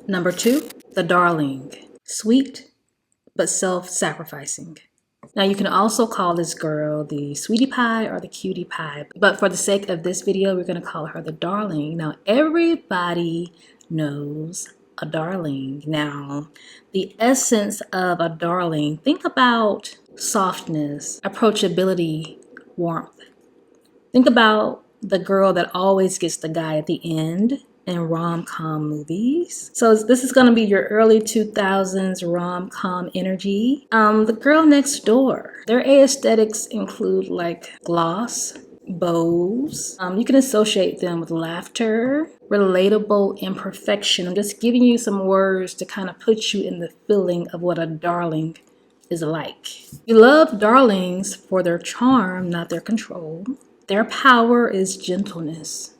Number 2, the darling. Sweet, but self-sacrificing. Now you can also call this girl the sweetie pie or the cutie pie, but for the sake of this video, we're going to call her the darling. Now everybody knows a darling. Now the essence of a darling, think about softness, approachability, warmth. Think about the girl that always gets the guy at the end in rom-com movies. So this is going to be your early 2000s rom-com energy. The girl next door. Their aesthetics include like gloss, bows. You can associate them with laughter, relatable imperfection. I'm just giving you some words to kind of put you in the feeling of what a darling is like. You love darlings for their charm, not their control. Their power is gentleness.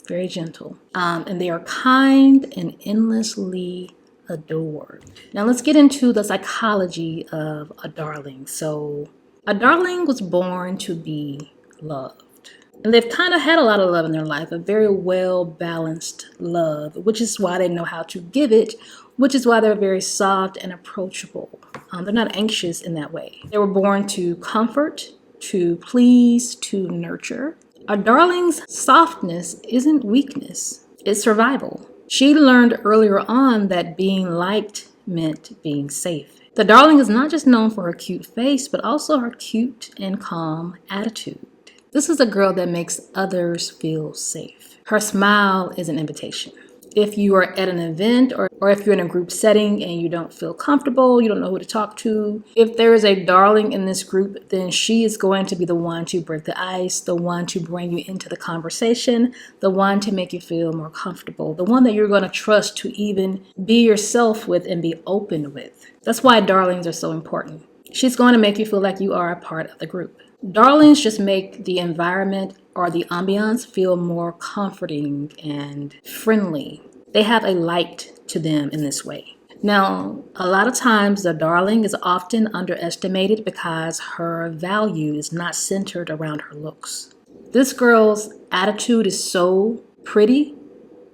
Very gentle. And they are kind and endlessly adored. Now let's get into the psychology of a darling. So a darling was born to be loved. And they've kind of had a lot of love in their life, a very well-balanced love, which is why they know how to give it, which is why they're very soft and approachable. They're not anxious in that way. They were born to comfort, to please, to nurture. A darling's softness isn't weakness, it's survival. She learned earlier on that being liked meant being safe. The darling is not just known for her cute face, but also her cute and calm attitude. This is a girl that makes others feel safe. Her smile is an invitation. If you are at an event or if you're in a group setting and you don't feel comfortable, you don't know who to talk to, if there is a darling in this group, then she is going to be the one to break the ice, the one to bring you into the conversation, the one to make you feel more comfortable, the one that you're going to trust to even be yourself with and be open with. That's why darlings are so important. She's going to make you feel like you are a part of the group. Darlings just make the environment or the ambiance feel more comforting and friendly. They have a light to them in this way. Now, a lot of times the darling is often underestimated because her value is not centered around her looks. This girl's attitude is so pretty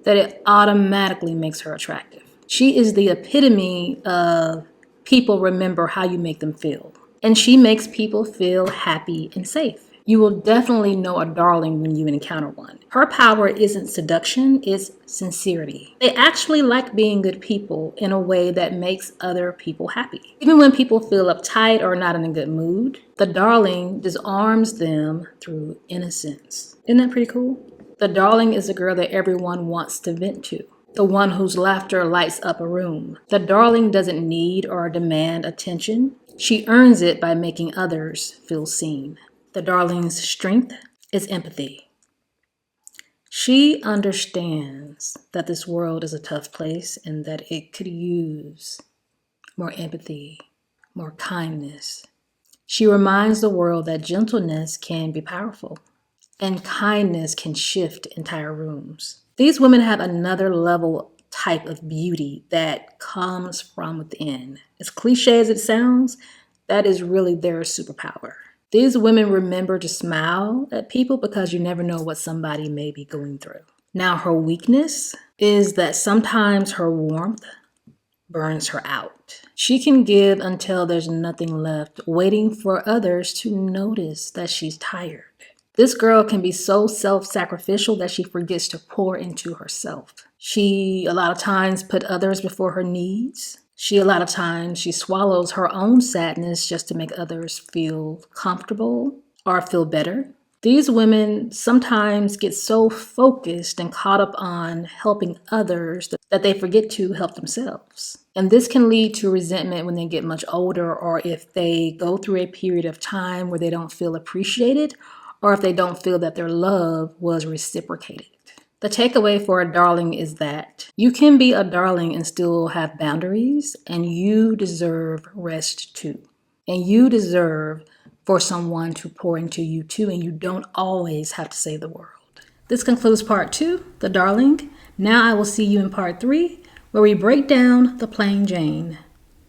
that it automatically makes her attractive. She is the epitome of people remember how you make them feel. And she makes people feel happy and safe. You will definitely know a darling when you encounter one. Her power isn't seduction, it's sincerity. They actually like being good people in a way that makes other people happy. Even when people feel uptight or not in a good mood, the darling disarms them through innocence. Isn't that pretty cool? The darling is a girl that everyone wants to vent to. The one whose laughter lights up a room. The darling doesn't need or demand attention. She earns it by making others feel seen. The darling's strength is empathy. She understands that this world is a tough place and that it could use more empathy, more kindness. She reminds the world that gentleness can be powerful and kindness can shift entire rooms. These women have another level type of beauty that comes from within. As cliche as it sounds, that is really their superpower. These women remember to smile at people because you never know what somebody may be going through. Now, her weakness is that sometimes her warmth burns her out. She can give until there's nothing left, waiting for others to notice that she's tired. This girl can be so self-sacrificial that she forgets to pour into herself. She, a lot of times, put others before her needs. A lot of times, she swallows her own sadness just to make others feel comfortable or feel better. These women sometimes get so focused and caught up on helping others that they forget to help themselves. And this can lead to resentment when they get much older, or if they go through a period of time where they don't feel appreciated, or if they don't feel that their love was reciprocated. The takeaway for a darling is that you can be a darling and still have boundaries, and you deserve rest too. And you deserve for someone to pour into you too, and you don't always have to save the world. This concludes part 2, the darling. Now I will see you in part 3, where we break down the plain Jane.